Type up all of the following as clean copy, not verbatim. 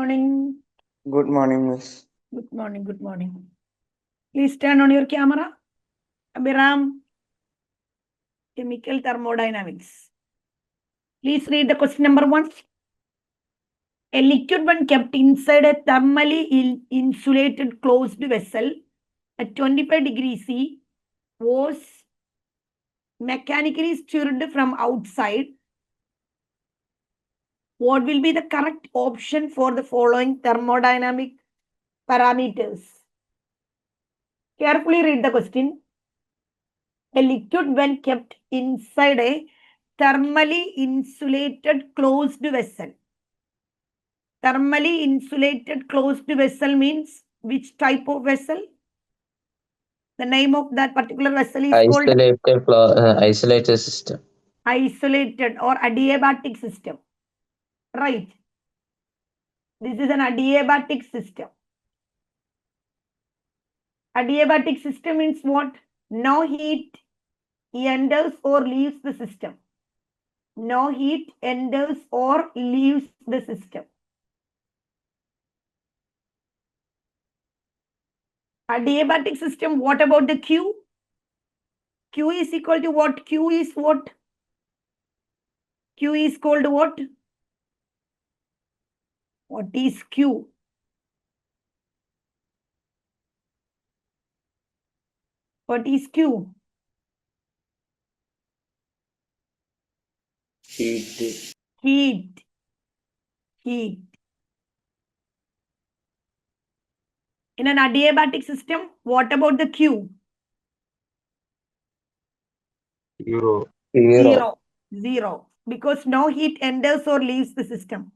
morning. Good morning, Miss. Good morning. Good morning. Please turn on your camera. Abhiram, chemical thermodynamics. Please read the question number 1. A liquid when kept inside a thermally insulated closed vessel at 25 degrees C was mechanically stirred from outside. What will be the correct option for the following thermodynamic parameters? Carefully read the question. A liquid when kept inside a thermally insulated closed vessel. Thermally insulated closed vessel means which type of vessel? The name of that particular vessel is called Isolated system. isolated or adiabatic system. Right. This is an adiabatic system. Adiabatic system means what? No heat enters or leaves the system. No heat enters or leaves the system. Adiabatic system, what about the Q? Q is equal to what? Q is what? Q is called what? What is Q? What is Q? Heat. Heat. Heat. In an adiabatic system, what about the Q? Zero. Zero. Zero. Because no heat enters or leaves the system.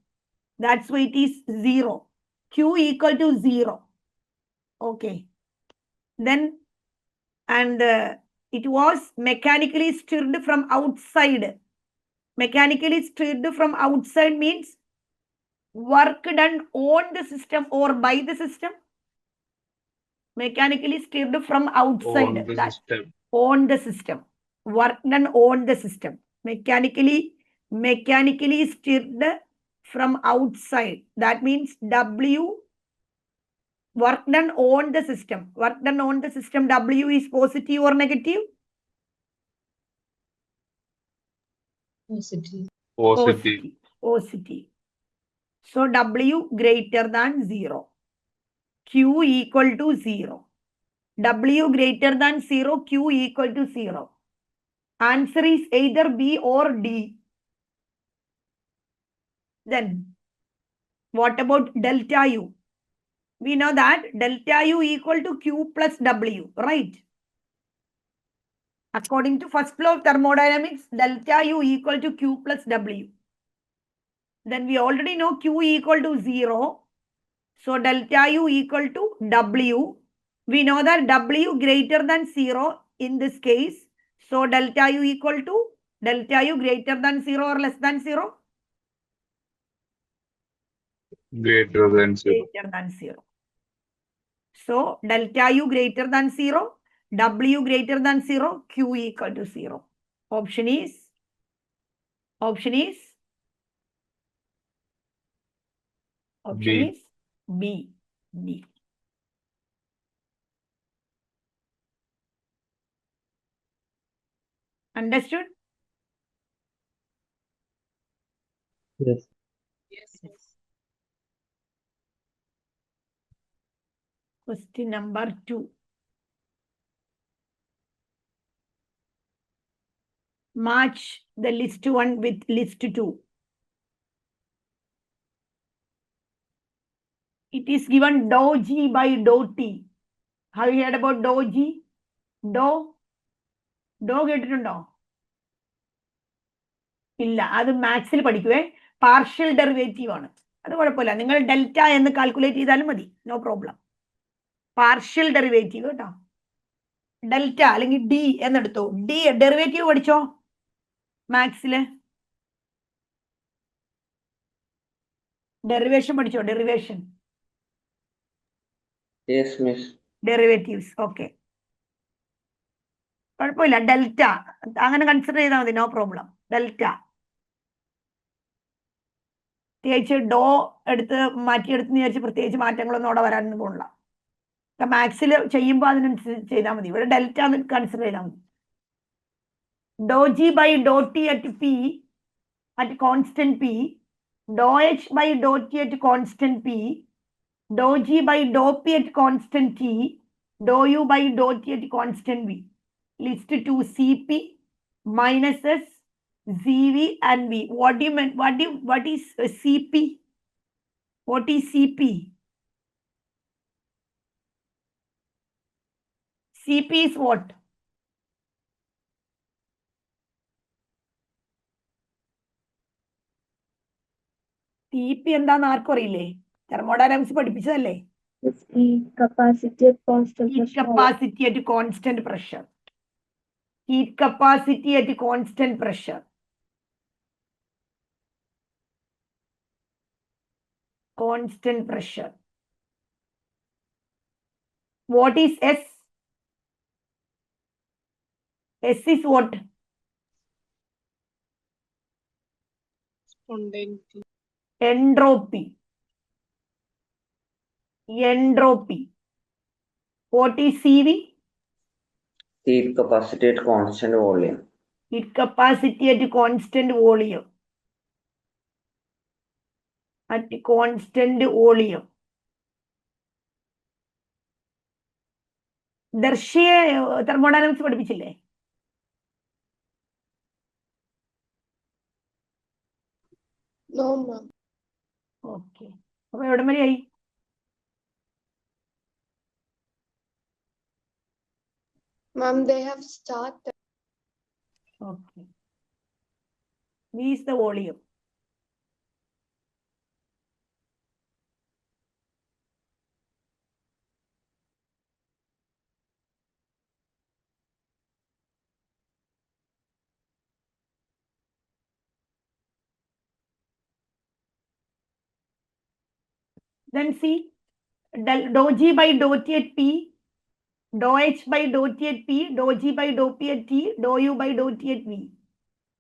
That's why it is 0. Q equal to 0. Okay. Then, and it was mechanically stirred from outside. Mechanically stirred from outside means work done on the system or by the system. Mechanically stirred from outside. On the system. On the system. Work done on the system. Mechanically stirred from outside. That means W. Work done on the system. Work done on the system. W is positive or negative? Positive. Positive. So W greater than 0. Q equal to 0. W greater than 0. Q equal to 0. Answer is either B or D. Then, what about delta U? We know that delta U equal to Q plus W, right? According to first law of thermodynamics, delta U equal to Q plus W. Then we already know Q equal to 0. So delta U equal to W. We know that W greater than 0 in this case. So delta U equal to delta U greater than 0 or less than 0? Greater than 0. Greater than 0. So delta U greater than 0, W greater than 0, Q equal to 0. Option is B. B. Understood? Yes. Question number 2. Match the list 1 with list 2. It is given dou G by dou T. Have you heard about dou G? Dou കേട്ടിട്ടുണ്ടോ? ഇല്ല, അത് മാത്സിൽ പഠിക്കുവേ. Partial derivative ആണ്. അത് കുഴപ്പമില്ല, നിങ്ങൾ delta എന്ന് calculate ചെയ്താലും മതി, നോ പ്രോബ്ലം. പാർഷ്യൽ ഡെറിവേറ്റീവ് കേട്ടോ. ഡെൽറ്റ അല്ലെങ്കിൽ ഡി എന്നെടുത്തോ. ഡി ഡെറിവേറ്റീവ് പഠിച്ചോ മാത്സില്? ഡെറിവേഷൻ പഠിച്ചോ? Derivation, Yes, miss. Derivatives. Okay, കുഴപ്പമില്ല. ഡെൽറ്റ അങ്ങനെ കൺസിഡർ ചെയ്താൽ മതി, നോ പ്രോബ്ലം. ഡെൽറ്റ പ്രത്യേകിച്ച് ഡോ എടുത്ത് മാറ്റിയെടുത്തെന്ന് വിചാരിച്ച് പ്രത്യേകിച്ച് മാറ്റങ്ങളൊന്നും അവിടെ വരാനൊന്നും പോകണില്ല. മാത്സിൽ ചെയ്യുമ്പോൾ അതിനനുസരിച്ച് ചെയ്താൽ മതി. ഇവിടെ ഡെൽറ്റ എന്ന് കൺസിഡർ ചെയ്താൽ മതി. Dow G by dow T at P at constant p, dou h by dou t at constant p, dou g by dou p at constant t, dou u by dou t at constant v. List to Cp minus S, Zv and V. What do you mean? What is Cp? What is Cp? Cp is what? Cp എന്താന്ന് ആർക്കും അറിയില്ലേ? Thermodynamics പഠിപ്പിച്ചതല്ലേ? Heat capacity at constant Heat pressure. capacity at constant pressure. Heat capacity at constant pressure. Constant pressure. What is S? S is what? Spontaneity. Entropy. Entropy. What is Cv? Heat capacity at constant volume. Heat capacity at constant volume. At constant volume. ദർശിയെ thermodynamics പഠിപ്പിച്ചില്ലേ? No, ma'am. Okay, അപ്പൊ എവിടം വരെയായി? Ma'am, they have started. Okay. V is the volume. Then see, dou G by dou T at P, dou H by dou T at P, dou G by dou P at T, dou U by dou T at V.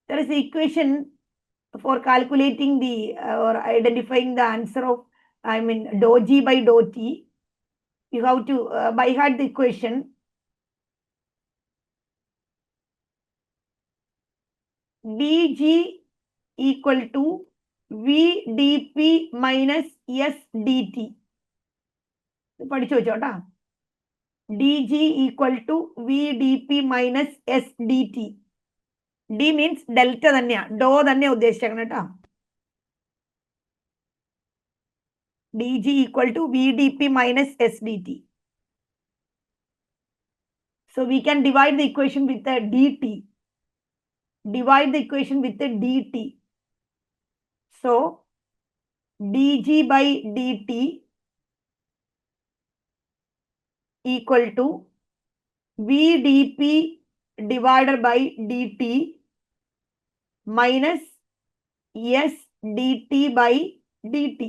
There is an equation for calculating the or identifying the answer of, dou G by dou T. You have to by heart the equation. dG equal to V dP minus S dt. പഠിച്ചു വെച്ചോട്ടാ. dG equal to V dP minus S dt. D means delta തന്നെയാ, ഡോ തന്നെയാ ഉദ്ദേശിച്ചേക്കണം കേട്ടോ. dG equal to V dP minus S dt. So we can divide the equation with a dt. Divide the equation with a dt. So dG by dt equal to V dP divided by dt minus S dt by dt.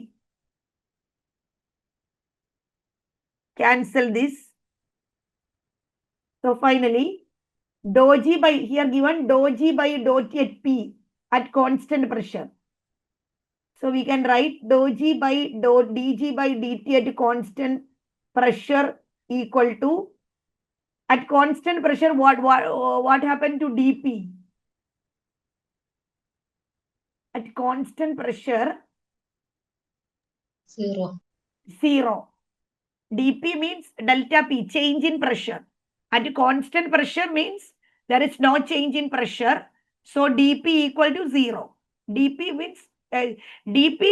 Cancel this. So finally, dou G by, here given dou G by dou T at P at constant pressure. So we can write dou G by dou dG by dt at constant pressure equal to, at constant pressure, what happened to dP? At constant pressure, zero. dP means delta P, change in pressure. At constant pressure means there is no change in pressure. So dP equal to 0. dP means dP,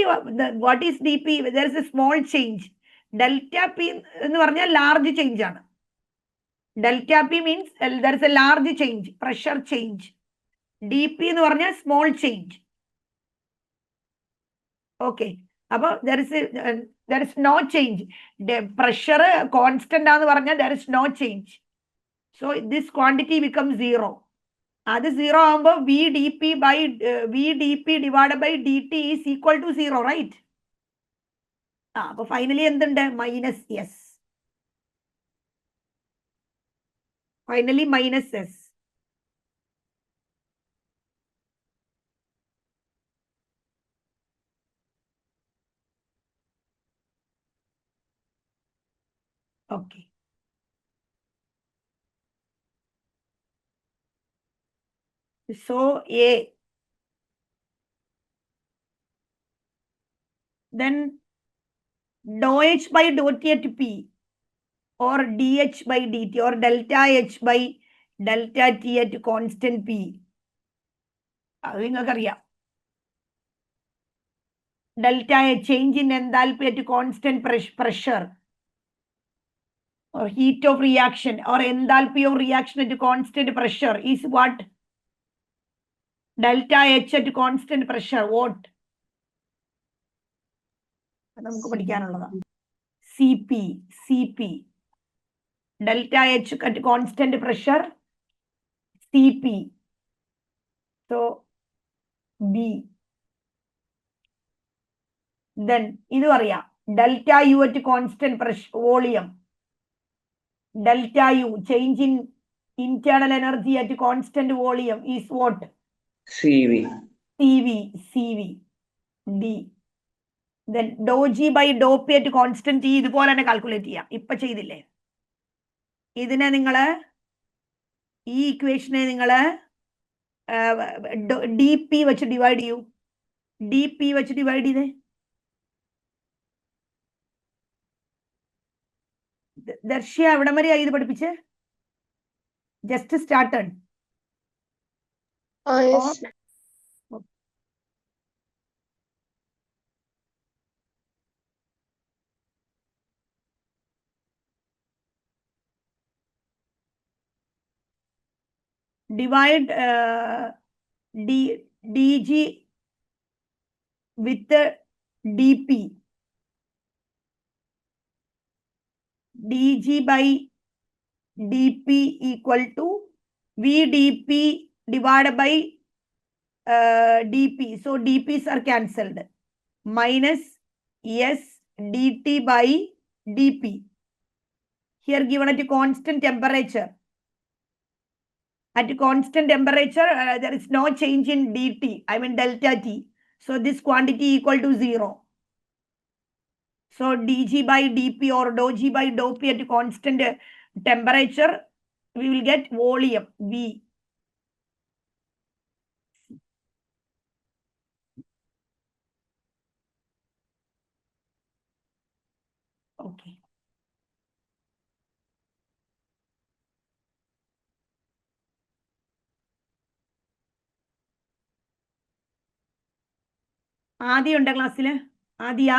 what is dP? There is a small change. Delta P എന്ന് പറഞ്ഞാൽ large change ആണ്. Delta P means there is a large change, pressure change. dP എന്ന് പറഞ്ഞാൽ small change. Okay. അപ്പോൾ there is no change. The pressure constant ആണെന്ന് പറഞ്ഞാൽ there is no change. So this quantity becomes 0. അത് 0 ആകുമ്പോൾ V dP divided by dt is equal to 0, right? അപ്പോൾ finally എന്തുണ്ട്? Minus S. Finally minus S. Okay. So A. Then dou H by dou T at P, or dH by dt, or delta H by delta T at constant P. അത് നിങ്ങൾക്കറിയാം. Delta H, change in enthalpy at constant pressure, or heat of reaction, or enthalpy of reaction at constant pressure is what? Delta H at constant pressure, what? നമുക്ക് പഠിക്കാനുള്ളതാണ്. CP. Delta H at constant pressure, CP. So B. Then ഇതും അറിയാം. Delta U at constant pressure, volume. Delta U, change in internal energy at constant volume is what? CV. D. Then dou G by dou P at constant T ഇതുപോലെ തന്നെ calculate ചെയ്യാം. ഇപ്പൊ ചെയ്തില്ലേ? ഇതിനെ നിങ്ങള് ഈ ഇക്വേഷനെ നിങ്ങള് dP വെച്ച് ഡിവൈഡ് ചെയ്യൂ. dP വെച്ച് ഡിവൈഡ് ചെയ്തേ. ദർശ്യ എവിടം വരെയായി ഇത് പഠിപ്പിച്ച്? Just started. Yes. Divide dG with dP. dG by dP equal to VdP divided by dP. So dPs are cancelled. Minus S dt by dP. Here given at a constant temperature. At constant temperature, there is no change in dt, I mean delta T. So this quantity equal to 0. So dG by dP, or dou G by dou P at constant temperature, we will get volume V. Okay. ആദ്യ ഉണ്ട് ക്ലാസ്സില്? ആദ്യ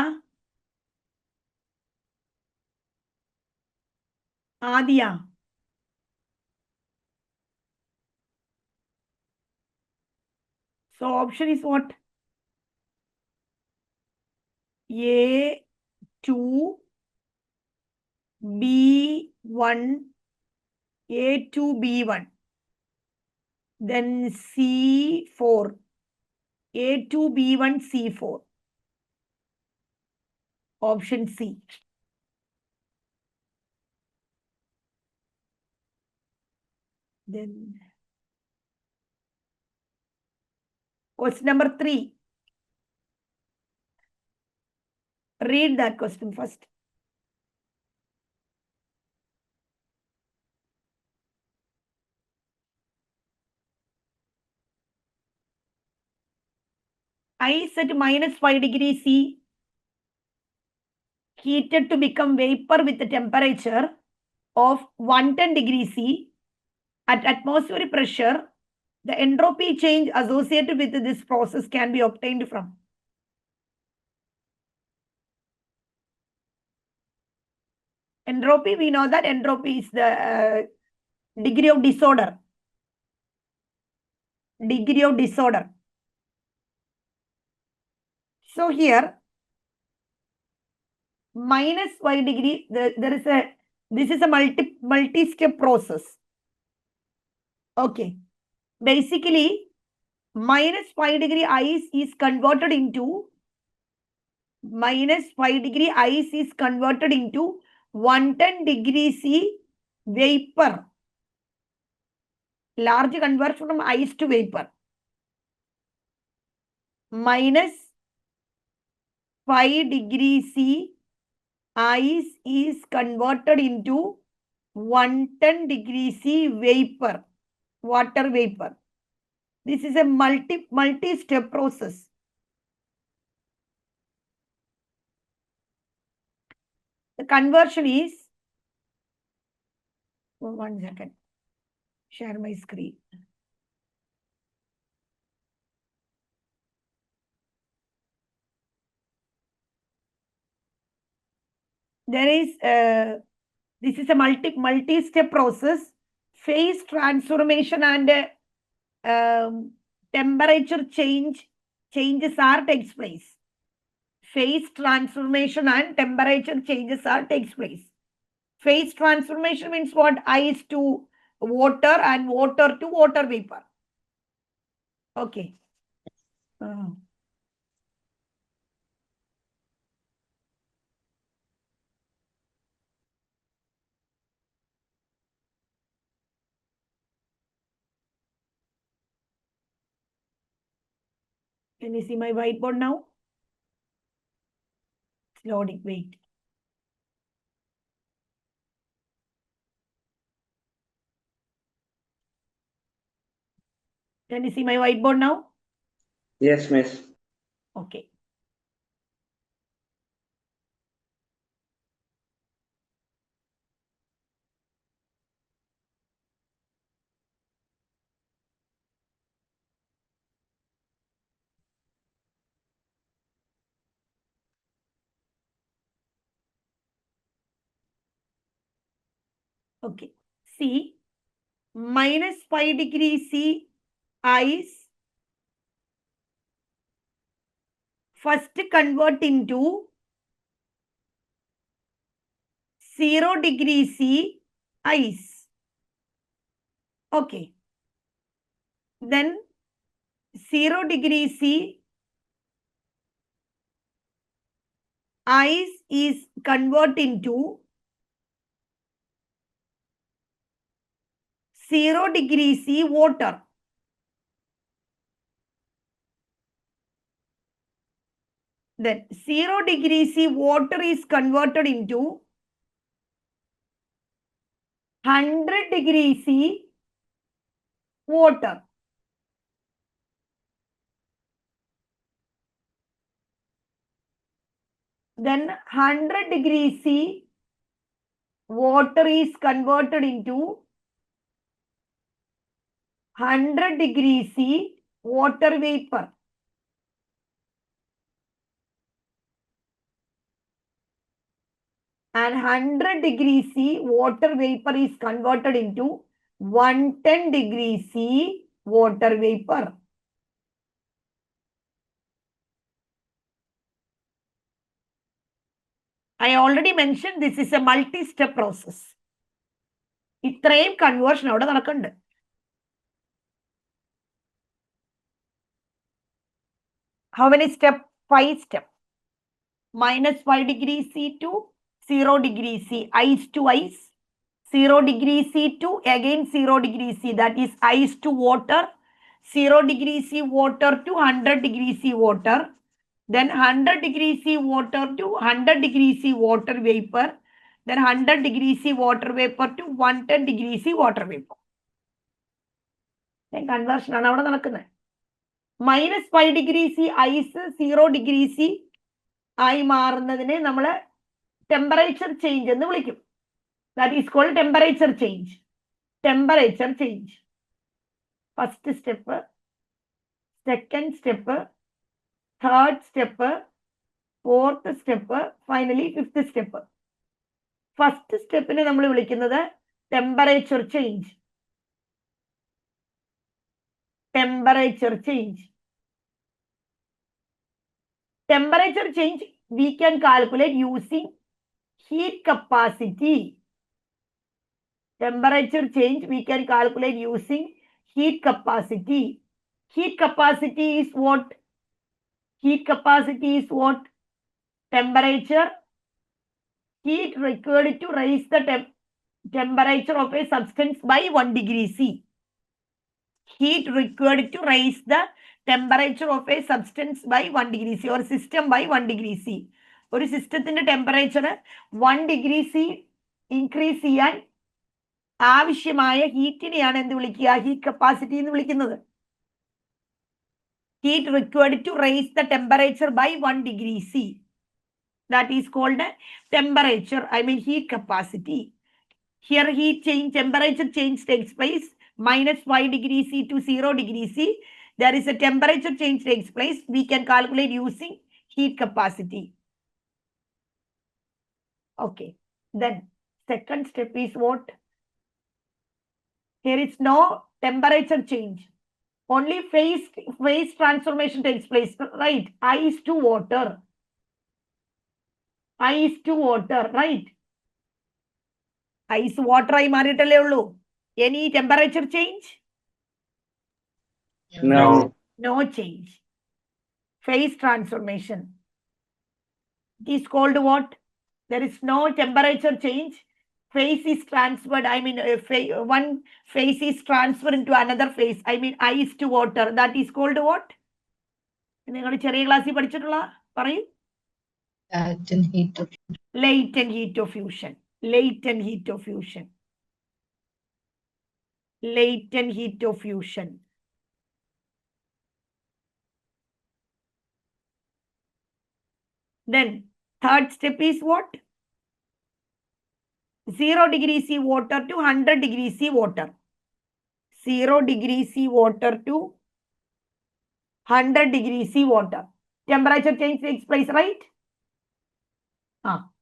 so option is what? A2 B1, A2 B1, then C4, A2 B1 C4. Option C. Then question number 3. Read that question first. Ice at -5 degrees C, heated to become vapor with a temperature of 110 degrees C at atmospheric pressure. The entropy change associated with this process can be obtained from. Entropy, we know that entropy is the degree of disorder. So here, -5 degree, this is a multi-step process. Okay. Basically, -5 degree ice is converted into -110 degree C vapor. Large conversion from ice to vapor. -5 degree C ice is converted into 110 degrees C vapor, water vapor. This is a multi-step process. The conversion is, 1 second, share my screen. There is, this is a multi-step process. Phase transformation and temperature changes are takes place. Phase transformation and temperature changes are takes place. Phase transformation means what? Ice to water and water to water vapor. Okay. Can you see my whiteboard now? It's loading, wait. Can you see my whiteboard now? Yes, Miss. Okay. Okay. See, -5 degrees C ice first convert into 0 degrees C ice. Okay. Then 0 degrees C ice is convert into 0 degrees C water. Then 0 degrees C water is converted into 100 degrees C water. Then 100 degrees C water is converted into 100 degrees C water vapor. And 100 degrees C water vapor is converted into 110 degrees C water vapor. I already mentioned this is a multi-step process. ഇത്രയും conversion അവിടെ നടക്കുന്നുണ്ട്. How many step? 5 step. -5 degrees C to 0 degrees C. Ice to ice. 0 degrees C to again 0 degrees C. That is ice to water. 0 degrees C water to 100 degrees C water. Then 100 degrees C water to 100 degrees C water vapor. Then 100 degrees C water vapor to 110 degrees C water vapor. Then conversion ആണ് അവിടെ നടക്കുന്നത്. -5 degrees C ice 0 degrees C ആയി മാറുന്നതിനെ നമ്മൾ temperature change എന്ന് വിളിക്കും. That is called temperature change. Temperature change. First step, second step, third step, fourth step, finally fifth step. First step ne nammal vilikkunnathu temperature change. Temperature change. Temperature change we can calculate using heat capacity. Temperature change we can calculate using heat capacity. Heat capacity is what? Heat capacity is what? Temperature. Heat required to raise the temperature of a substance by 1 degree C. Heat required to raise the temperature of a substance by 1 degree C or system by 1 degree C. ഒരു സിസ്റ്റത്തിന്റെ temperature 1 degree C increase ചെയ്യാൻ ആവശ്യമായ ഹീറ്റിനെയാണ് എന്ത് വിളിക്കുക? Heat capacity എന്ന് വിളിക്കുന്നത്. Heat required to raise the temperature by 1 degree C. That is called temperature, heat capacity. Here temperature change takes place minus 5 degree C to 0 degree C. There is a temperature change takes place. We can calculate using heat capacity. Okay. Then second step is what? Here is no temperature change. Only phase transformation takes place, right? Ice to water. Ice to water, right? Ice water ആയി മാറിയിട്ടല്ലേ ഉള്ളൂ. Any temperature change? No. No change. Phase transformation. It is called what? There is no temperature change. Phase is transferred. One phase is transferred into another phase. Ice to water. That is called what? നിങ്ങൾ ചെറിയ ക്ലാസ്സിൽ പഠിച്ചിട്ടുള്ള പറയൂ. Latent heat of Latent heat of fusion. Latent heat of fusion. Latent heat of fusion. Then third step is what? 0 degree C water to 100 degree C water. 0 degree C water to 100 degree C water. Temperature change takes place, right?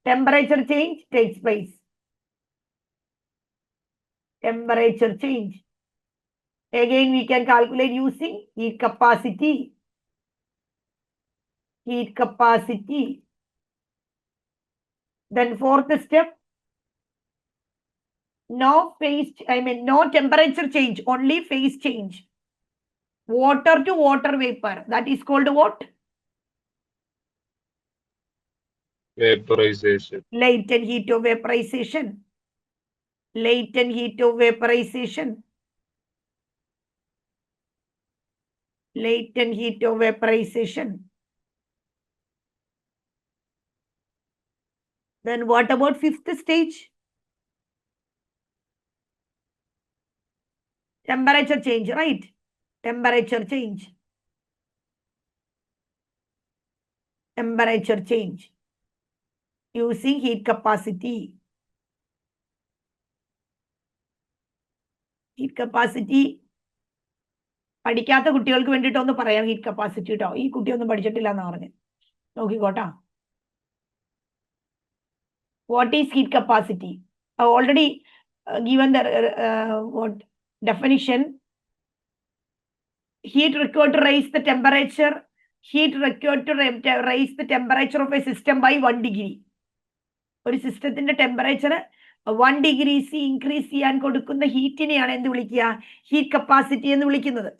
Temperature change takes place. Temperature change. Again, we can calculate using heat capacity. Heat capacity. Then fourth step. No temperature change, only phase change. Water to water vapor. That is called what? Vaporization. Latent heat of vaporization. Latent heat of vaporization. Latent heat of vaporization. Then what about fifth stage? Temperature change, right? Temperature change. Temperature change. Using heat capacity. Heat capacity. പഠിക്കാത്ത കുട്ടികൾക്ക് വേണ്ടിയിട്ട് ഒന്ന് പറയാം heat capacity കേട്ടോ. ഈ കുട്ടി ഒന്നും പഠിച്ചിട്ടില്ല എന്ന് പറഞ്ഞു നോക്കിക്കോട്ടാ. What is heat capacity? I already given the definition. Heat required to raise the temperature. Heat required to raise the temperature of a system by 1 degree. ഒരു സിസ്റ്റത്തിന്റെ ടെമ്പറേച്ചർ 1 ഡിഗ്രി സി ഇൻക്രീസ് ചെയ്യാൻ കൊടുക്കുന്ന ഹീറ്റിനെയാണ് എന്ത് വിളിക്കുക? ഹീറ്റ് കപ്പാസിറ്റി എന്ന് വിളിക്കുന്നത്.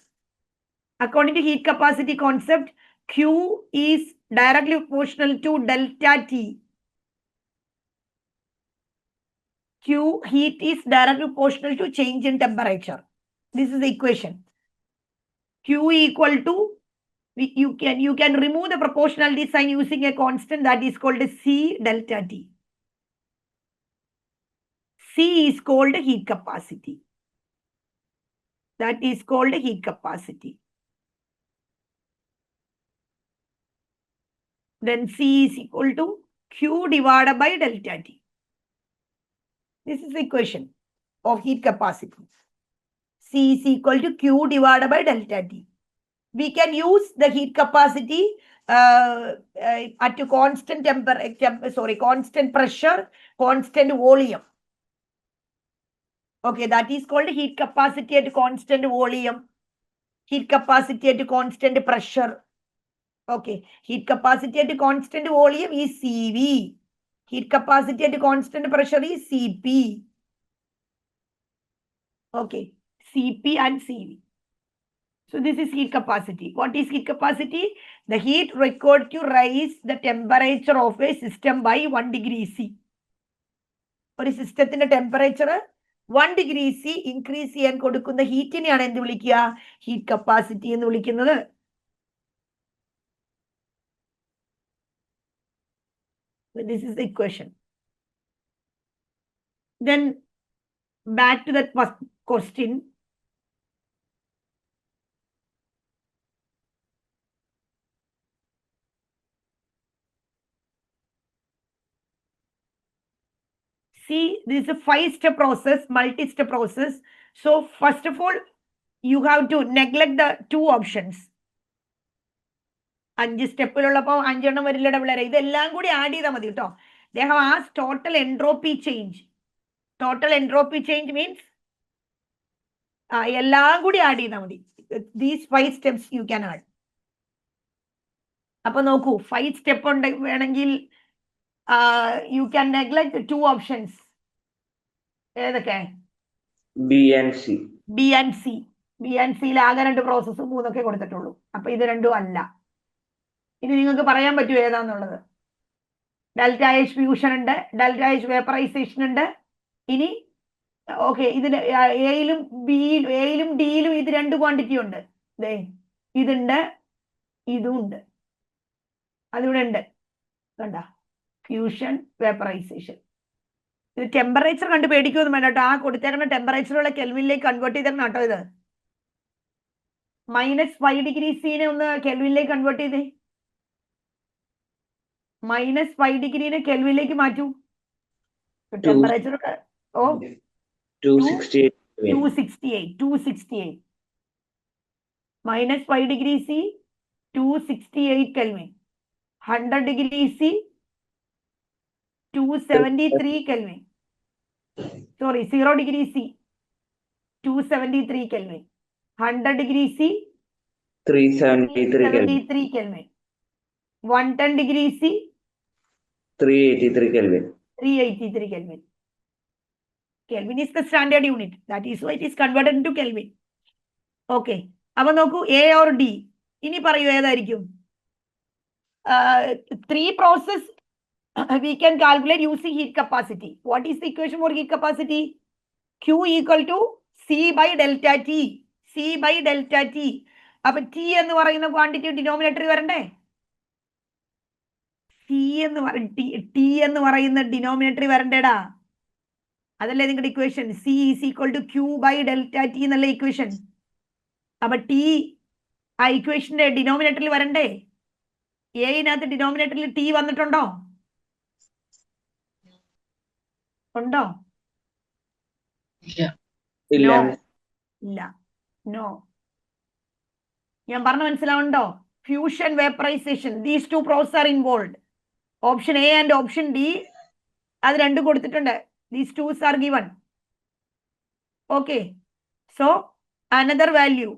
According to heat capacity concept, Q is directly proportional to delta T. Q heat is directly proportional to change in temperature. This is the equation. Q equal to, you can remove the proportionality sign using a constant that is called C delta T. C is called heat capacity. That is called heat capacity. Then C is equal to Q divided by delta T. This is the equation of heat capacity. C is equal to Q divided by delta T. We can use the heat capacity at a constant constant pressure, constant volume. Okay, that is called heat capacity at constant volume, heat capacity at constant pressure. Okay, heat capacity at constant volume is CV. Heat capacity at constant pressure is CP. Okay, CP and CV. So this is heat capacity. What is heat capacity? The heat required to raise the temperature of a system by 1 degree C. ഒരു സിസ്റ്റത്തിന്റെ temperature 1 degree C increase ചെയ്യാൻ കൊടുക്കുന്ന ഹീറ്റിനെയാണ് എന്ത് വിളിക്കുക? Heat capacity എന്ന് വിളിക്കുന്നത്. This is the equation. Then back to that first question. See, this is a 5-step process, multi-step process. So first of all, you have to neglect the 2 options. 5 സ്റ്റെപ്പിലുള്ളപ്പോൾ 5 എണ്ണം വരില്ലട പിള്ളേരെ. ഇതെല്ലാം കൂടി ആഡ് ചെയ്താൽ മതി കേട്ടോ. They have asked total entropy change. Total entropy change means എല്ലാം കൂടി add ചെയ്താൽ മതി. These 5 steps you can add. അപ്പൊ നോക്കൂ, 5 സ്റ്റെപ്പ് ഉണ്ട് വേണമെങ്കിൽ you can neglect 2 options. ഏതൊക്കെ? B and C. B and C. B and C ആകെ 2 പ്രോസസ്സ് 3 കൊടുത്തിട്ടുള്ളൂ. അപ്പൊ ഇത് രണ്ടും അല്ല. ഇനി നിങ്ങൾക്ക് പറയാൻ പറ്റുമോ ഏതാന്നുള്ളത്? ഡെൽറ്റ എച്ച് ഫ്യൂഷൻ ഉണ്ട്, ഡെൽറ്റ എച്ച് വേപ്പറൈസേഷൻ ഉണ്ട്. ഇനി ഓക്കെ, ഇതിന് എയിലും ഡിയിലും ഇത് 2 ക്വാണ്ടിറ്റി ഉണ്ട്. ഇതുണ്ട്, ഇതും ഉണ്ട്. അതിവിടെ ഉണ്ട്, കണ്ട, ഫ്യൂഷൻ വേപ്പറൈസേഷൻ. ഇത് ടെമ്പറേച്ചർ കണ്ട് പേടിക്കൊന്നും വേണ്ട കേട്ടോ. ആ കൊടുത്തേക്കുന്ന ടെമ്പറേച്ചറുള്ള കെൽവിനിലേക്ക് കൺവേർട്ട് ചെയ്തേക്കണം കേട്ടോ. ഇത് -5 ഡിഗ്രി സീനെ ഒന്ന് കെൽവിനിലേക്ക് കൺവേർട്ട് ചെയ്തേ. -5 ഡിഗ്രീനെ കെൽവിനിലേക്ക് മാറ്റൂ. Temperature oh 268. -5 degree C 268 kelvin. 100 degree C 273 kelvin. Sorry, 0 degree C 273 kelvin. 100 degree C 373 kelvin. 110 degree C 383 Kelvin. 383 Kelvin. Kelvin is the standard unit. That is why it is converted into Kelvin. Okay. അപ്പൊ നോക്കൂ, A or D. ഇനി പറയൂ ഏതായിരിക്കും? 3 process we can calculate using heat capacity. What is the equation for heat capacity? Q equal to C by delta T. C by delta T. അപ്പൊ T എന്ന് പറയുന്ന quantity ഡിനോമിനേറ്ററിൽ വരണ്ടേ? T എന്ന് പറയുന്ന ഡിനോമിനേറ്ററിൽ വരണ്ടേടാ. അതല്ലേ നിങ്ങളുടെ equation? C is equal to Q by delta T എന്നുള്ള ഇക്വേഷൻ. അപ്പൊ T ആ ഇക്വേഷന്റെ ഡിനോമിനേറ്ററിൽ വരണ്ടേ? എയിനകത്ത് ഡിനോമിനേറ്ററിൽ T വന്നിട്ടുണ്ടോ? ഉണ്ടോ? ഇല്ല. ഇല്ല. നോ. ഞാൻ പറഞ്ഞ മനസ്സിലാവുണ്ടോ? Fusion vaporization, these 2 process are involve. Option A and option D അത് 2 കൊടുത്തിട്ടുണ്ട്. These 2 are given. Okay. So another value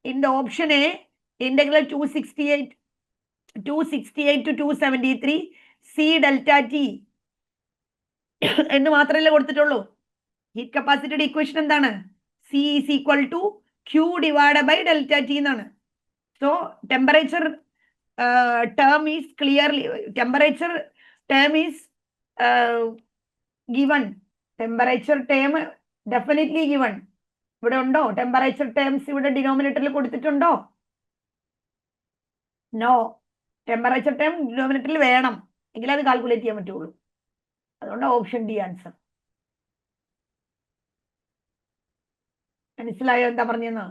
in the option A, integral 268 to 273 C delta T എന്ന് മാത്രമല്ലേ കൊടുത്തിട്ടുള്ളൂ. ഹീറ്റ് കപ്പാസിറ്റിയുടെ ഇക്വേഷൻ എന്താണ്? C is equal to Q divided by delta T എന്നാണ്. So temperature term is clearly, temperature term is given. Temperature term definitely given. ഇവിടെ ഉണ്ടോ temperature terms? ഇവിടെ ഡിനോമിനേറ്ററിൽ കൊടുത്തിട്ടുണ്ടോ? നോ. ടെമ്പറേച്ചർ ടേം ഡിനോമിനേറ്ററിൽ വേണം, എങ്കിലേ അത് കാൽക്കുലേറ്റ് ചെയ്യാൻ പറ്റുള്ളൂ. അതുകൊണ്ട് ഓപ്ഷൻ ഡി ആൻസർ. മനസ്സിലായോ എന്താ പറഞ്ഞെന്ന്?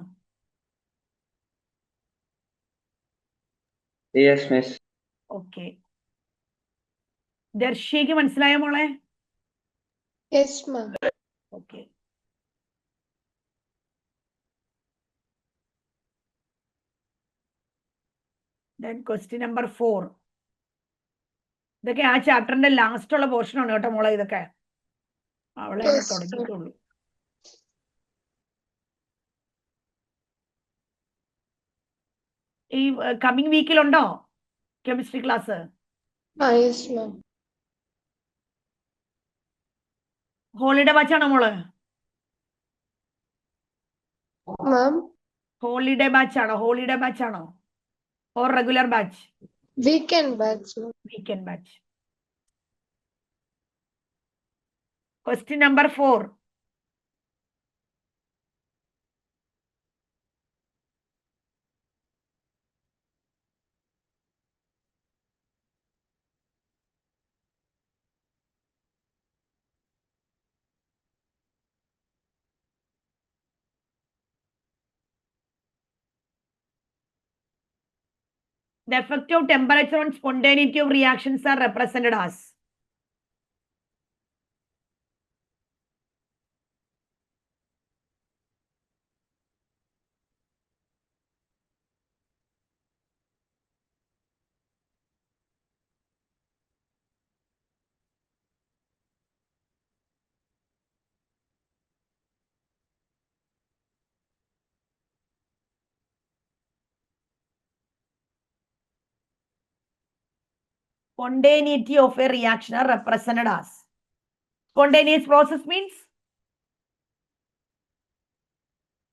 Yes, miss. ഓക്കെ. ദർശിക്ക് മനസ്സിലായോ മോളെ? Yes, ma'am. Okay. Then question number 4. ഇതൊക്കെ ആ ചാപ്റ്ററിന്റെ ലാസ്റ്റ് ഉള്ള പോർഷൻ ആണ് കേട്ടോ മോളെ. ഇതൊക്കെ അവളെ Yes, തുടങ്ങിയിട്ടുള്ളൂ. ഈ കമ്മിങ് വീക്കിലുണ്ടോ chemistry class? Yes, ma'am. Holiday batch ആണോ മോള്? Ma'am, ഹോളിഡേ ബാച്ച് ആണോ? ഹോളിഡേ ബാച്ച് ആണോ or regular batch? weekend batch, ma'am. Weekend batch. Question number 4. The effect of temperature on spontaneity of reactions are represented as. Spontaneity of a reaction are represented as. Spontaneous process means?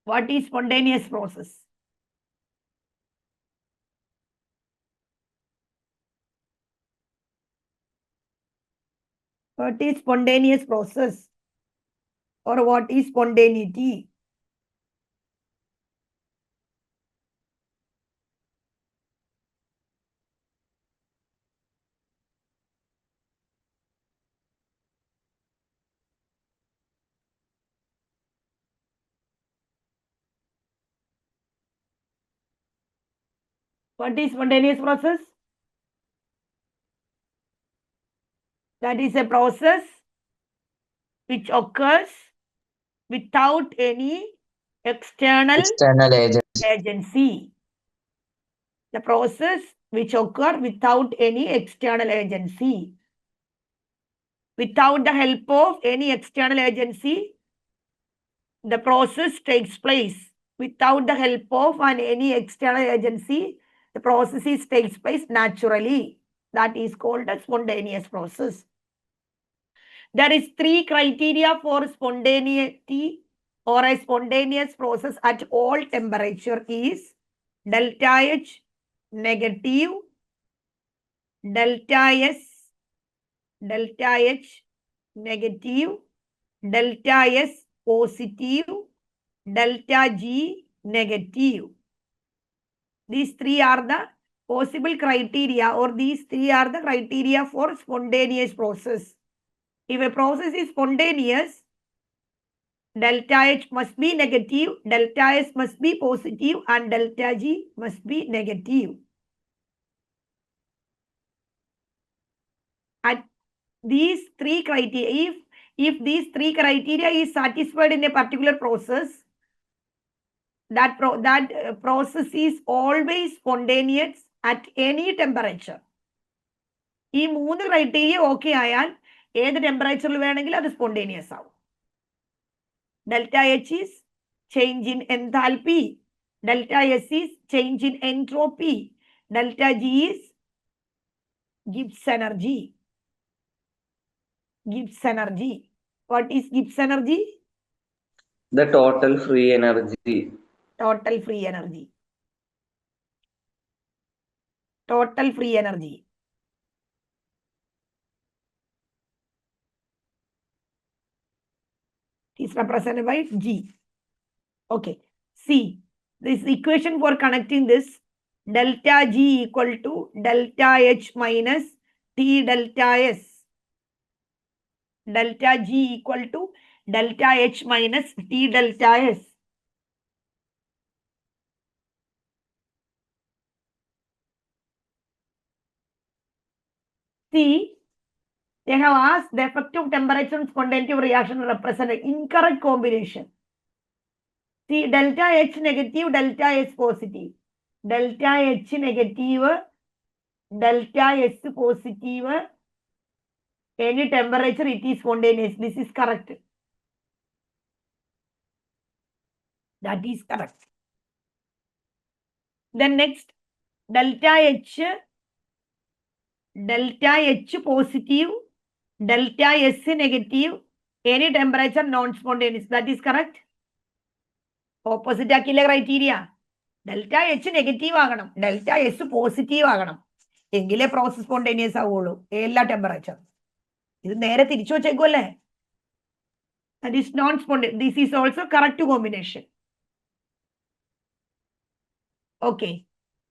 What is spontaneous process? What is spontaneous process? Or what is spontaneity? What is spontaneous process? That is a process which occurs without any external External agent. agency. The process which occurs without any external agency. Without the help of any external agency, the process takes place. Without the help of any external agency, the process takes place naturally. That is called a spontaneous process. There is 3 criteria for spontaneity or a spontaneous process at all temperature is delta H negative, delta S, delta H negative, delta S positive, delta G negative. These 3 are the possible criteria, or these 3 are the criteria for spontaneous process. If a process is spontaneous, delta H must be negative, delta S must be positive, and delta G must be negative. At these 3 criteria, if these 3 criteria is satisfied in a particular process, that process is always spontaneous at any temperature. ഈ 3 criteria okay ആയാൽ ഏത് ടെമ്പറേച്ചറിൽ വേണമെങ്കിലും അത് spontaneous ആവും. Delta H is change in enthalpy. Delta S is change in entropy. Delta G is Gibbs energy. Gibbs energy. What is Gibbs energy? The total free energy. Total free energy. Total free energy. Is represented by G. Okay. See, this equation for connecting this, delta G equal to delta H minus T delta S. Delta G equal to delta H minus T delta S. See, they have asked the effective temperature and spontaneity of reaction represent an incorrect combination. See, delta H negative, delta S positive. Delta H negative, delta S positive. Any temperature, it is spontaneous. This is correct. That is correct. Then next, delta H positive, delta S negative, any temperature non-spontaneous. That is correct. Opposite ആക്കിയില്ല criteria. Delta H negative ആകണം, delta S positive ആകണം, എങ്കിലേ process spontaneous ആവുള്ളൂ എല്ലാ temperature. ഇത് നേരെ തിരിച്ചു വെച്ചേക്കുമല്ലേ. That is non-spontaneous. This is also correct combination. Okay.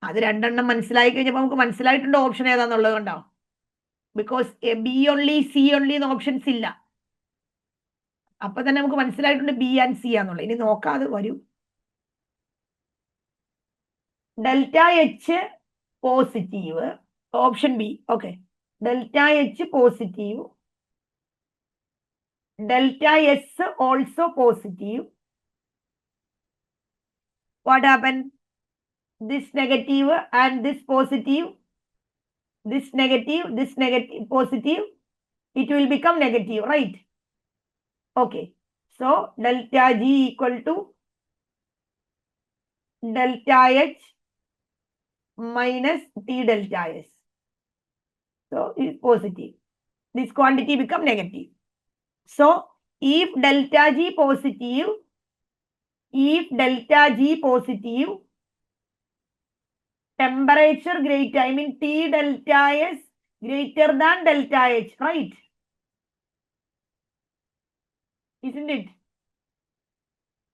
അത് രണ്ടെണ്ണം മനസ്സിലായി കഴിഞ്ഞപ്പോൾ നമുക്ക് മനസ്സിലായിട്ടുണ്ട് ഓപ്ഷൻ ഏതാന്നുള്ളത് കണ്ടോ. Because B only C only എന്ന ഓപ്ഷൻസ് ഇല്ല. അപ്പൊ തന്നെ നമുക്ക് മനസ്സിലായിട്ടുണ്ട് ബി ആൻഡ് സി ആന്നുള്ളത്. ഇനി നോക്കാതെ വരൂ. Delta H positive. Option B. Okay. Delta H positive. Delta S also positive. What happened? This negative and this positive. This negative, positive. It will become negative, right? Okay. So delta G equal to delta H minus T delta S. So it's positive. This quantity become negative. So if delta G positive, temperature greater, I mean T delta S greater than delta H, right? Isn't it?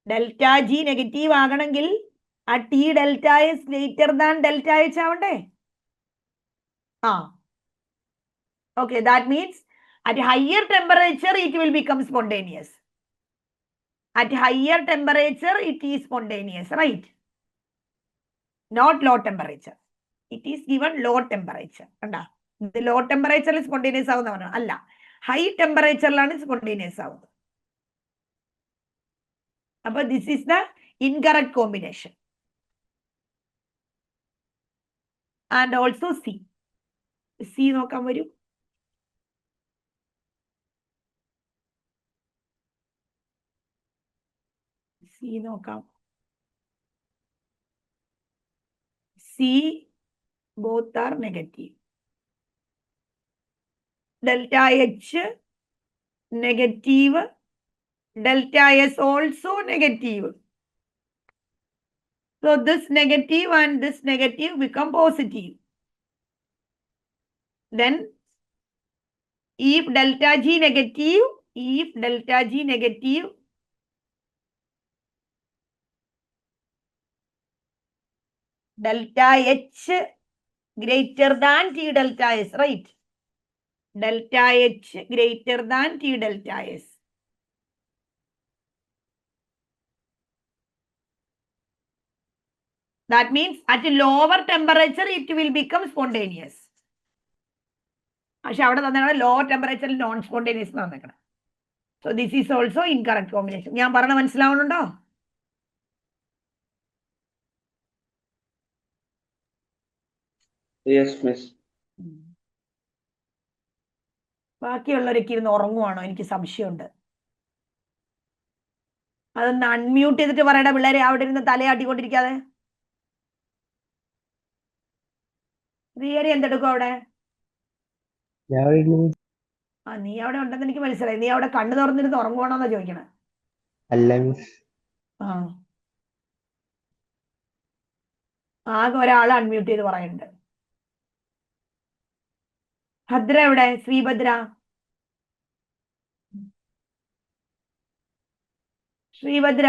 Delta G negative ആകണമെങ്കിൽ ആ T delta S greater than delta H ആവണ്ടേ? Okay, that means at higher temperature it will become spontaneous. At higher temperature it is spontaneous, right? Not low temperature. It is given low temperature. The low temperature is spontaneous. High temperature is spontaneous. But this is the incorrect combination. And also C. C നോക്കാൻ വരൂ. C നോക്കാം. C, both are negative. Delta H negative, delta S also negative. So this negative and this negative become positive. Then if delta G negative, delta H greater than T delta S, right? Delta H greater than T delta S. That means at a lower temperature it will become spontaneous. പക്ഷെ അവിടെ തന്നെ lower temperature non spontaneous. So this is also incorrect combination. ഞാൻ പറഞ്ഞ മനസ്സിലാവുന്നുണ്ടോ? Yes, miss. ബാക്കിയുള്ളവരൊക്കെ ഇരുന്ന് ഉറങ്ങുവാണോ? എനിക്ക് സംശയമുണ്ട്. അതൊന്ന് അൺമ്യൂട്ട് ചെയ്തിട്ട് പറയട പിള്ളേരെ, അവിടെ ഇരുന്ന് തലയാട്ടിക്കൊണ്ടിരിക്കാതെ. റിയറി എന്തെടുക്കും അവിടെ? നീ അവിടെ ഉണ്ടെന്ന് എനിക്ക് മനസ്സിലായി. നീ അവിടെ കണ്ണു തുറന്നിരുന്ന് ഉറങ്ങുവാണോന്നാ ചോദിക്കണേ? ആകെ ഒരാൾ അൺമ്യൂട്ട് ചെയ്ത് പറയുന്നുണ്ട്. ഭദ്ര എവിടെ? Sreebhadra. Sreebhadra.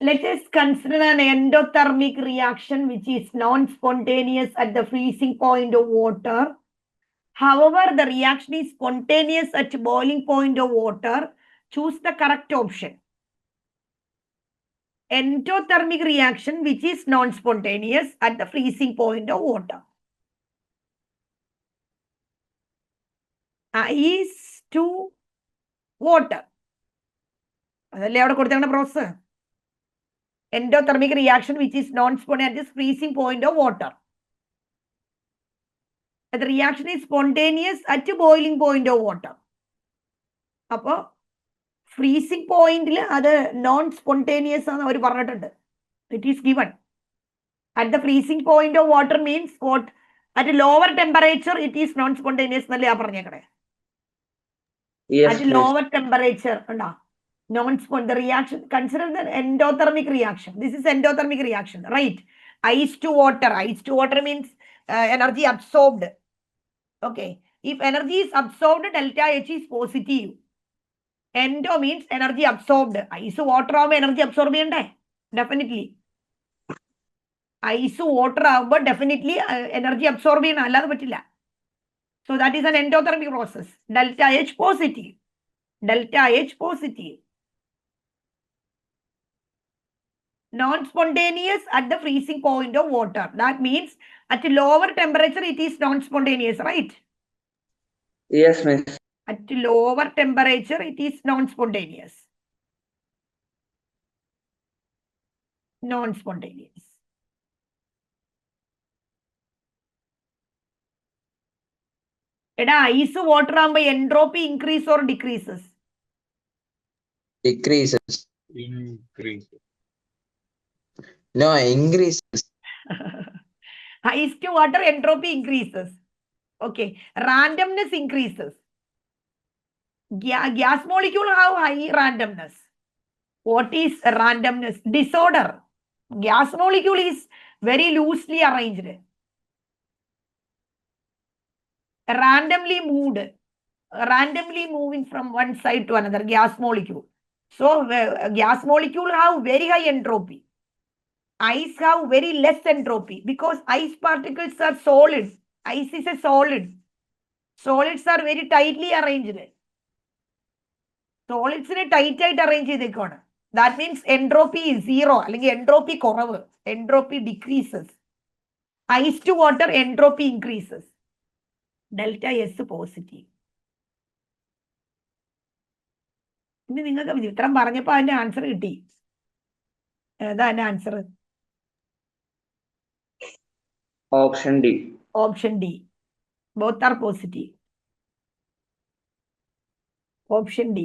Let us consider an endothermic reaction which is non-spontaneous at the freezing point of water. However, the reaction is spontaneous at boiling point of water. Choose the correct option. Endothermic reaction which is non-spontaneous at the freezing point of water. Ice to water. അതല്ലേ അവിടെ കൊടുത്തേക്കുന്ന process. Endothermic reaction which is non-spontaneous at the freezing point of water. The reaction is spontaneous at the boiling point of water. Appo freezing point il adu non-spontaneous aanu avaru parnittunde. It is given. At the freezing point of water means what? At a lower temperature it is non-spontaneous nalle aa parnekade. Yes, at lower temperature unda. The reaction, consider the endothermic reaction. This is endothermic reaction, right? Ice to water. Ice to water means energy absorbed. Okay. If energy is absorbed, delta H is positive. Endo means energy absorbed. Ice water energy absorbed. Definitely. Ice water ആകുമ്പോൾ definitely energy absorb ചെയ്യണം, അല്ലാതെ പറ്റില്ല. So that is an endothermic process. Delta H positive. Delta H positive. Non-spontaneous at the freezing point of water. That means at lower temperature it is non-spontaneous, right? Yes, miss. At lower temperature it is non-spontaneous. Non-spontaneous. Ice water by entropy increase or decreases? Decreases. Increase. No, increases. Ice to water entropy increases. Okay. Randomness increases. Gas molecule have high randomness. What is randomness? Disorder. Gas molecule is very loosely arranged. Randomly moved. Randomly moving from one side to another, gas molecule. So gas molecule have very high entropy. Ice have very less entropy because ice particles are solid. Ice is a solid. Solids are very tightly arranged. Solids in a tight arrange ചെയ്തേക്കാണ്. That means entropy is zero. അല്ലെങ്കിൽ entropy കുറവ്. Entropy decreases. Ice to water entropy increases. Delta S positive. ഇനി നിങ്ങൾക്ക് ഇത്രം പറഞ്ഞപ്പോൾ അതിന്റെ answer കിട്ടി. ഏതാ അതിന്റെ answer? Option D. Option D. Both are positive. Option D.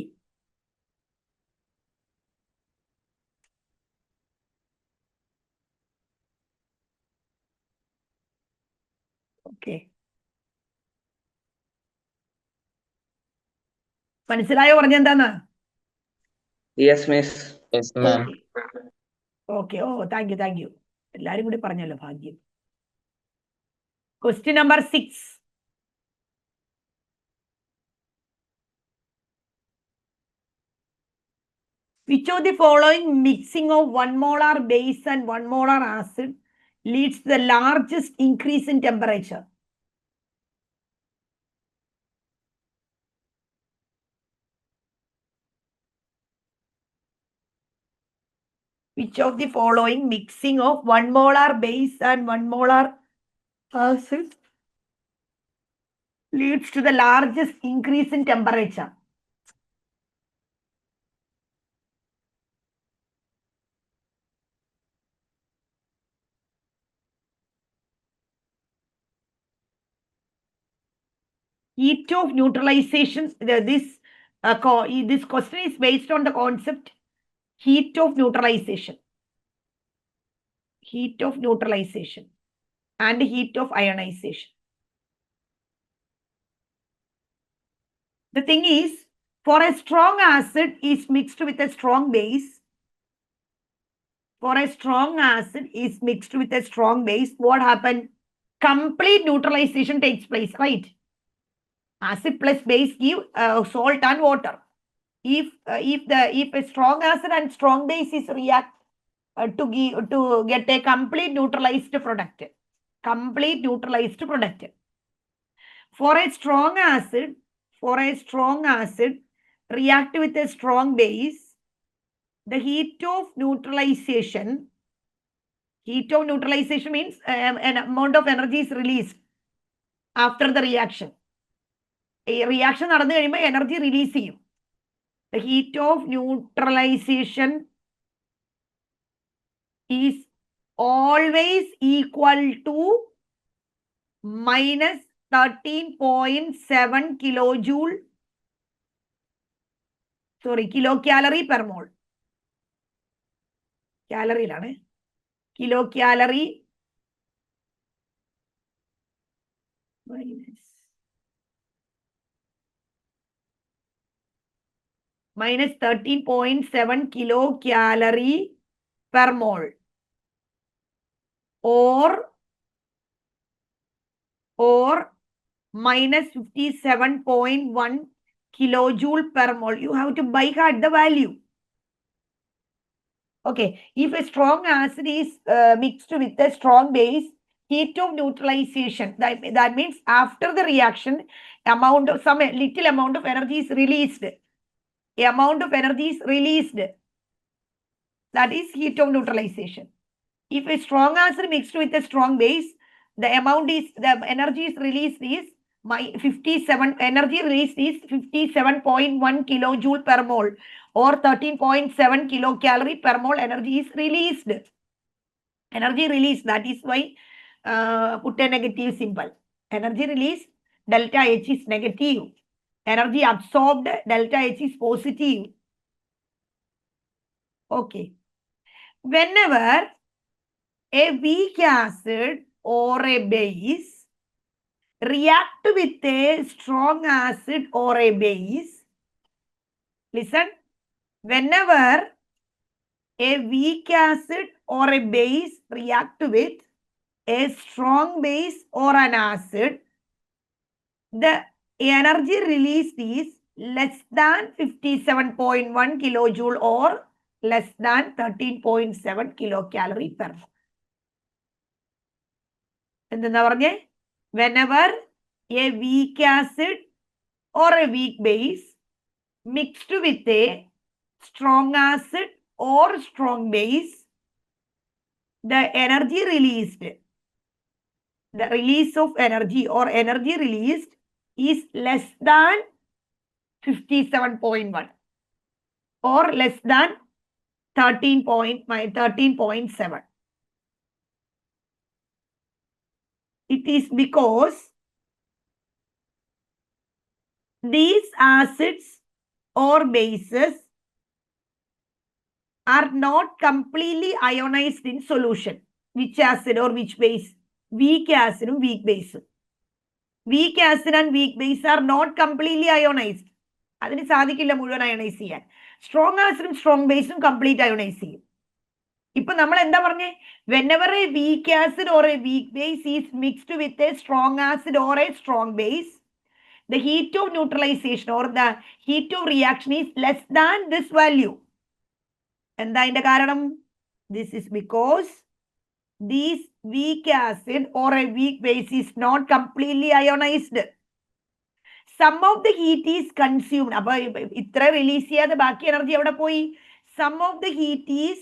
Okay. മനസ്സിലായോ പറഞ്ഞെന്താന്ന്? Yes, miss. Yes, ma'am. Okay. Oh thank you. എല്ലാരും കൂടി പറഞ്ഞല്ലോ, ഭാഗ്യം. Question number 6. Which of the following mixing of 1 molar base and 1 molar acid leads to the largest increase in temperature? Which of the following mixing of 1 molar base and 1 molar acid leads to the largest increase in temperature? Heat of neutralization. This question is based on the concept heat of neutralization. Heat of neutralization and heat of ionization. The thing is, for a strong acid is mixed with a strong base. For a strong acid is mixed with a strong base. What happened? Complete neutralization takes place, right? Acid plus base give salt and water. If a strong acid and strong base is react to get a complete neutralized product. Complete neutralized product. For a strong acid react with a strong base, the heat of neutralization means an amount of energy is released after the reaction. A reaction നടന്നു കഴിയുമ്പോൾ energy release ചെയ്യും. The heat of neutralization is always equal to minus 13.7 kilojoule. Sorry, kilocalorie per mole. Calorie kilocalorie minus 13.7 kilocalorie per mole, or minus 57.1 kilojoule per mole. You have to by heart the value. Okay, if a strong acid is mixed with a strong base, heat of neutralization, that means after the reaction, little amount of energy is released. A amount of energy is released. That is heat of neutralization. If a strong acid mixed with a strong base, the energy is released is 57, energy released is 57.1 kilojoule per mole or 13.7 kilocalorie per mole energy is released. Energy released, that is why put a negative symbol. Energy released, delta H is negative. Energy absorbed, delta H is positive. Okay. Whenever a weak acid or a base react with a strong acid or a base, listen, whenever a weak acid or a base react with a strong base or an acid, the energy released is less than 57.1 kilojoule or less than 13.7 kilocalorie per mole. എന്തെന്നാ പറഞ്ഞേ? Whenever a weak acid or a weak base mixed with a strong acid or strong base, the energy released, the release of energy or energy released is less than 57.1 or less than 13.7. It is because these acids or bases are not completely ionized in solution. Which acid or which base? Weak acid and weak base. Weak acid and weak base are not completely ionized. അതിന് സാധിക്കില്ല മുഴുവൻ ionise ചെയ്യാൻ. Strong ആസിഡും strong ബേസും complete ionise ചെയ്യും. ഇപ്പൊ നമ്മൾ എന്താ പറഞ്ഞേ? whenever a weak acid or a weak base is mixed with a strong acid or a strong base, the heat of neutralization or the heat of reaction is less than this value. എന്താ അതിന്റെ കാരണം? This is because this weak acid or a weak base is not completely ionized. Some of the heat is consumed. അപ്പൊ ഇത്ര release ചെയ്യാതെ ബാക്കി energy എവിടെ പോയി? Some of the heat is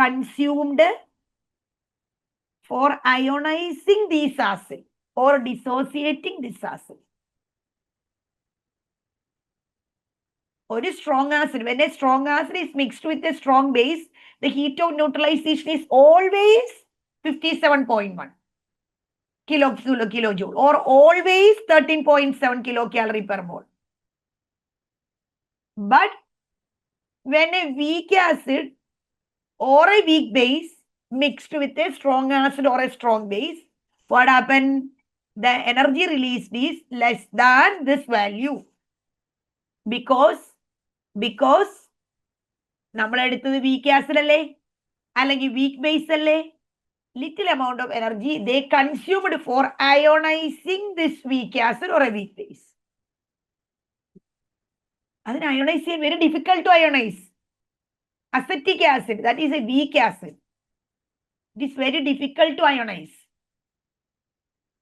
consumed for ionizing this acid or dissociating this acid. Or a strong acid, when a strong acid is mixed with a strong base, the heat of neutralization is always 57.1 kilojoule or always 13.7 kilocalorie per mole. But when a weak acid or a weak base mixed with a strong acid or a strong base, what happened? The energy released is less than this value. Because നമ്മൾ എടുത്തത് weak acid അല്ലേ, അല്ലെങ്കിൽ weak base അല്ലേ, little amount of energy they consumed for ionizing this weak acid or a weak base. അതിന് ionize ചെയ്യാൻ very difficult to ionize. Acetic acid, that is a weak acid. It is very difficult to ionize.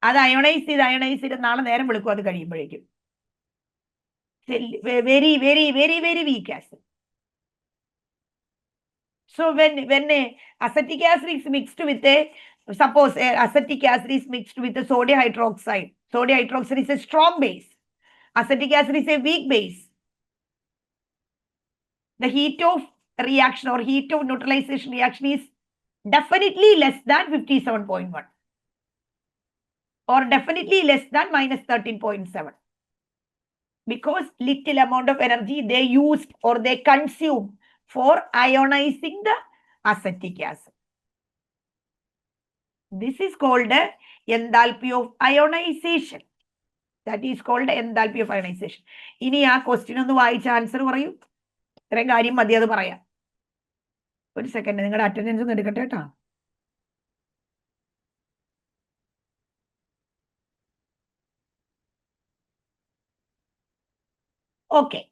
അത് ionise ചെയ്ത് നാളെ നേരം വിളിക്കും അത് കഴിയുമ്പോഴേക്കും. Very, very, very, very weak acid. So when a acetic acid is mixed with suppose acetic acid is mixed with a sodium hydroxide. Sodium hydroxide is a strong base. Acetic acid is a weak base. The heat of reaction or heat of neutralization reaction is definitely less than 57.1 or definitely less than minus 13.7. Because little amount of energy they used or they consume for ionizing the acetic acid. This is called enthalpy of ionization. That is called enthalpy of ionization. ഇനി ആ question ഒന്ന് വായിച്ച answer പറയൂ. ഇത്രയും കാര്യം മതി അത് പറയാം. ഒരു സെക്കൻഡ് നിങ്ങളുടെ അറ്റൻഡൻസ് ഒന്ന് എടുക്കട്ടെ കേട്ടോ. Okay.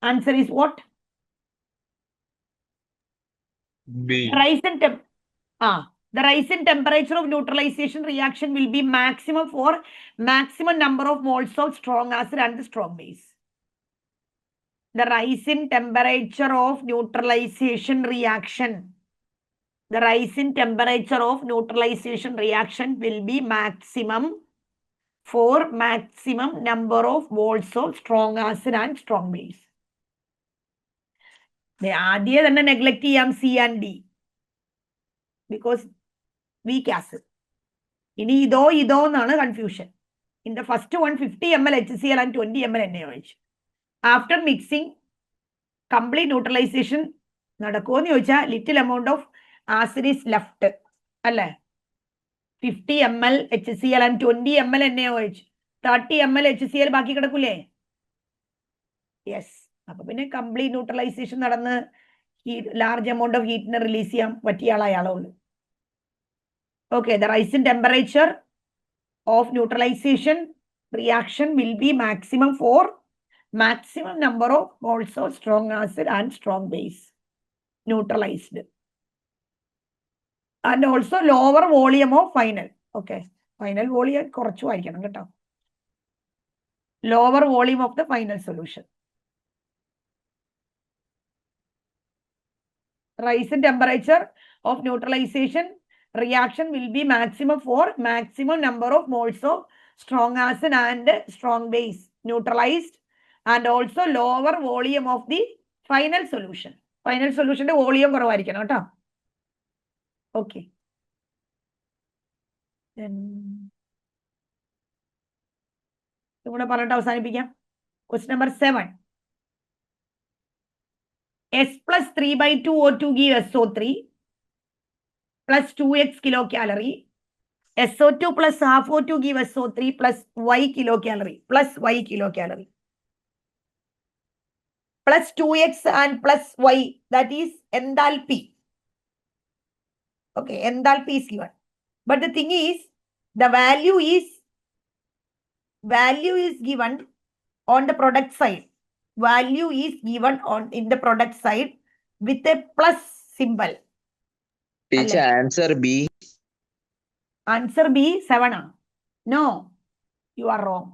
Answer is what? B. The rise in temperature of neutralization reaction will be maximum for maximum number of moles of strong acid and the strong base. The rise in temperature of neutralization reaction. The rise in temperature of neutralization reaction will be maximum for maximum number of moles of strong acid and strong base. ആദ്യം തന്നെ neglect ചെയ്യാം C and D because weak acid. ഇനി ഇതോ എന്നാണ് confusion. In the first one, 50 ml HCl and 20 ml NaOH. After mixing, complete neutralization നടക്കുമെന്ന് ചോദിച്ചാൽ little amount of acid is left. അല്ലേ? 50 ml HCl and 20 ml NaOH. 30 ml HCl ബാക്കി കിടക്കൂലേ? Yes. അപ്പൊ പിന്നെ complete neutralisation നടന്ന് ലാർജ് എമൗണ്ട് ഓഫ് ഹീറ്റിനെ റിലീസ് ചെയ്യാൻ പറ്റിയ ആളായാളുള്ളൂ. Okay, the rise in temperature of neutralization reaction will be maximum for maximum number of moles of strong acid and strong base neutralized. And also lower volume of final. Okay, final volume കുറച്ചു ആയിരിക്കണം കേട്ടോ. Lower volume of the final solution. Rise in temperature of neutralization reaction will be maximum for maximum number of moles of strong acid and strong base neutralized, and also lower volume of the final solution. Final solution volume കുറവായിരിക്കണം കേട്ടോ. Okay. ഇവിടെ പറഞ്ഞിട്ട് അവസാനിപ്പിക്കാം. Question number 7. S plus 3/2 O2 give SO3 plus 2x kilocalorie. SO2 plus half O2 give SO3 plus y kilocalorie. Plus y kilocalorie. Plus 2x and plus y, that is enthalpy. Okay, enthalpy is given. But the thing is, the value is given on the product side. Value is given in the product side with a plus symbol. Teacher, answer B. Answer B, 7. No, you are wrong.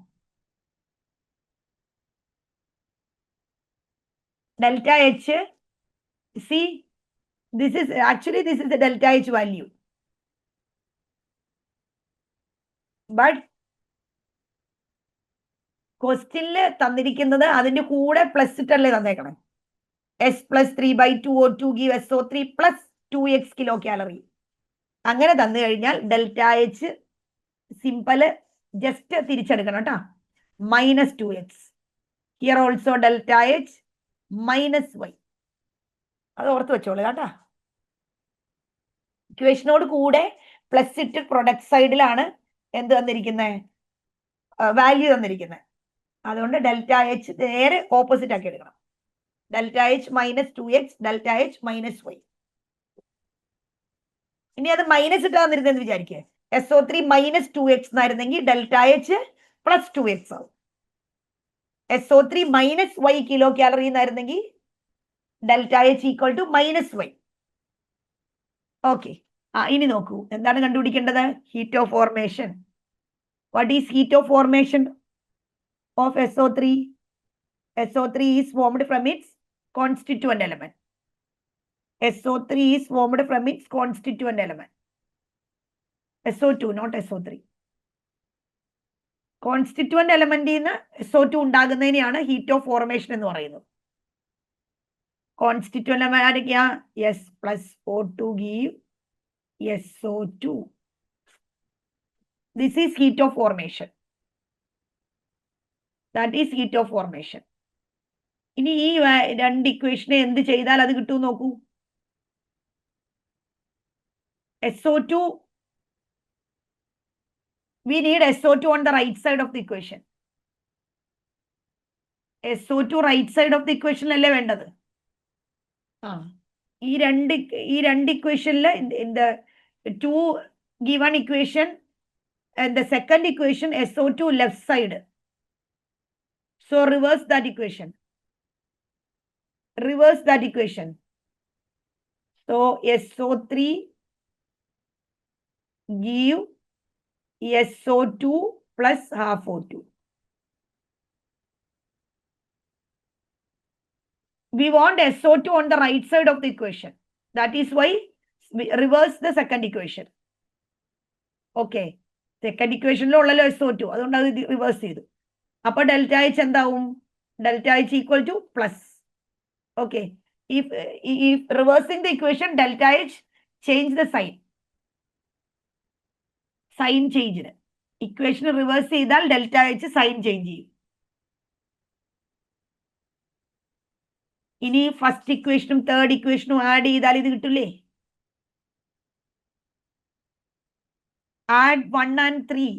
Delta H, see, this is the delta H value. But ക്വസ്റ്റ്യനിൽ തന്നിരിക്കുന്നത് അതിന്റെ കൂടെ plus ഇട്ടല്ലേ തന്നേക്കണേ. S plus 3/2 O2 give SO3 plus 2x kilocalorie. അങ്ങനെ തന്നു കഴിഞ്ഞാൽ delta H simple just തിരിച്ചെടുക്കണം കേട്ടോ. -2x. Here also delta H -y. അത് ഓർത്ത് വെച്ചോളൂ കേട്ടോ. ഇക്വേഷനോട് കൂടെ പ്ലസ് ഇട്ട് പ്രൊഡക്റ്റ് സൈഡിലാണ് എന്ത് തന്നിരിക്കുന്നത്, വാല്യൂ തന്നിരിക്കുന്നത്. അതുകൊണ്ട് ഡെൽറ്റ എച്ച് നേരെ ഓപ്പോസിറ്റ് ആക്കി എടുക്കണം. Delta H -2x, delta H -y. ഇനി അത് മൈനസ് ഇട്ട് തന്നിരുന്നെന്ന് വിചാരിക്കേ. SO3 -2x എന്നായിരുന്നെങ്കിൽ delta H +2x ആവും. SO3 -y കിലോ കാലറി എന്നായിരുന്നെങ്കിൽ delta H equal to -y. Okay, ഇനി നോക്കൂ എന്താണ് കണ്ടുപിടിക്കേണ്ടത്? Heat of formation. What is heat of formation of SO3? SO3 is formed from its constituent element. SO3 is formed from its constituent element. SO2, not SO3. Constituent element in SO2 ഉണ്ടാകുന്നതിനെയാണ് heat of formation എന്ന് പറയുന്നത്. Constituent element ആയിരിക്കാം S plus O2 give SO2. This is heat of formation. That is heat of formation. ഇനി ഈ രണ്ട് ഇക്വേഷനെ എന്ത് ചെയ്താൽ അത് കിട്ടും നോക്കൂ. SO2, we need SO2 on the right side of the equation. SO2 right side of the equation അല്ലേ വേണ്ടത്? ഈ രണ്ട് ഇക്വേഷനിൽ in the two given equation and the second equation SO2 left side. So reverse that equation. Reverse that equation. So SO3 give SO2 plus half O2. We want SO2 on the right side of the equation. That is why we reverse the second equation. Okay. Second equation lo ullalo SO2. അതുകൊണ്ട് അത് reverse ചെയ്തു. അപ്പൊ delta H എന്താവും? Delta H equal to plus. Okay. If reversing the equation, delta H change the sign. Sign change. Equation reverse ചെയ്താൽ delta H sign change ചെയ്യും. ഇനി first ഇക്വേഷനും third ഇക്വേഷനും ആഡ് ചെയ്താൽ ഇത് കിട്ടില്ലേ? Add 1 and 3.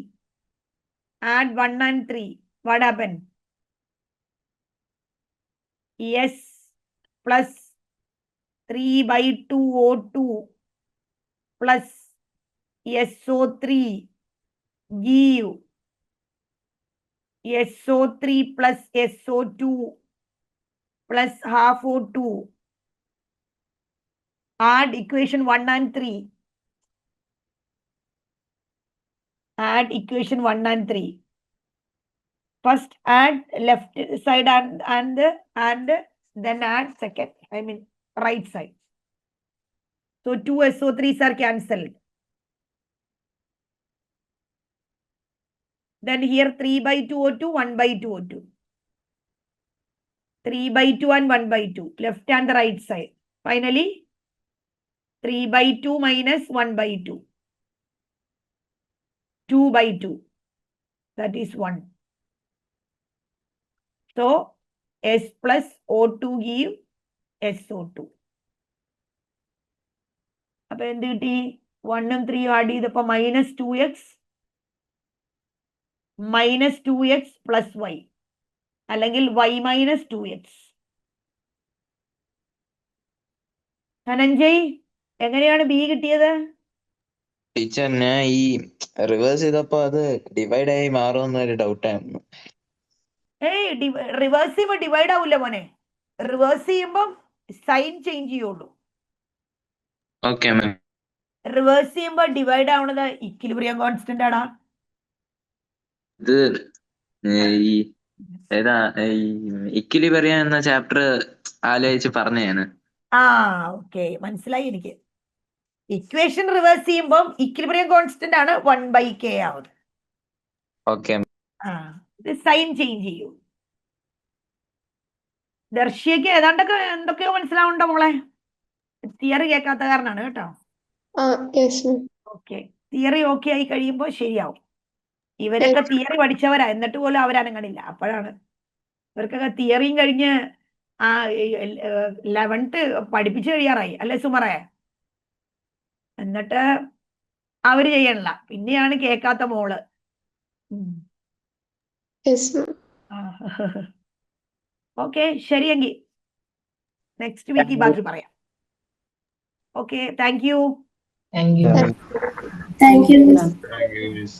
Add 1 and 3. What happened? S plus 3/2 O2 plus SO3 give SO3 plus SO2 plus half O2. Add equation 1 and 3. Add equation 1 and 3. First add left side and then add second, right side. So 2 SO3s are cancelled. Then here 3/2 O2, 1/2 O2. 3/2 and 1/2, left and the right side. Finally, 3/2 minus 1/2. 2/2. That is 1. So, S plus O2 give SO2. അപ്പൊ എന്ത് കിട്ടി? 1 ഉം 3 add ചെയ്തപ്പോ minus 2x minus 2x plus y. അല്ലെങ്കിൽ y minus 2x. Dhananjay, എങ്ങനെയാണ് B കിട്ടിയത്? Teacher ഞാൻ ഈ റിവേഴ്സ് ചെയ്തപ്പോ അത് ഡിവൈഡ് ആയി മാറുമെന്നൊരു ഡൗട്ടായിരുന്നു. ഏയ് റിവേഴ്സ് ചെയ്യുമ്പോ ഡിവൈഡ് ആവില്ല മോനെ. റിവേഴ്സ് ചെയ്യുമ്പോ സൈൻ ചേഞ്ച് ചെയ്യുള്ളൂ. Okay ma'am. റിവേഴ്സ് ചെയ്യുമ്പോ ഡിവൈഡ് ആവുന്നത് ഇക്വിലിബ്രിയം കോൺസ്റ്റന്റ് ആടാ. ഇത് ഈ ഏതാ ഈ ഇക്വിലിബ്രിയം എന്ന ചാപ്റ്റർ ആലോചിച്ച് പറഞ്ഞതാണ്. ആ ഓക്കെ, മനസ്സിലായി എനിക്ക്. ഇക്വേഷൻ റിവേഴ്സ് ചെയ്യുമ്പോൾ ഇക്വിലിബ്രിയം കോൺസ്റ്റന്റ് ആണ് 1/k ആവുന്നത്. ഓക്കെ. ആ ഇത് സൈൻ ചേഞ്ച് ചെയ്യൂ. ദർശിയക്ക് ഏതാണ്ടൊക്കെ എന്തൊക്കെയോ മനസ്സിലാവുണ്ടോ മോളെ? തിയറി കേൾക്കാത്ത കാരണമാണ് കേട്ടോ. Yes, ma'am. Okay, theory okay ആയി കഴിയുമ്പോൾ ശരിയാവും. ഇവരൊക്കെ തിയറി പഠിച്ചവരാ, എന്നിട്ട് പോലും അവരനങ്ങണില്ല. അപ്പോഴാണ് ഇവർക്കൊക്കെ തിയറിയും കഴിഞ്ഞ് 11th പഠിപ്പിച്ചു കഴിയാറായി അല്ലെ സുമറേ? എന്നിട്ട് അവര് ചെയ്യണില്ല, പിന്നെയാണ് കേൾക്കാത്ത മോള്. Yes, ma'am. ഓക്കെ, ശരിയെങ്കിൽ നെക്സ്റ്റ് വീക്കിൽ ബാക്കി പറയാം. Okay, thank you. Thank you. Thank you, miss. Thank you, miss.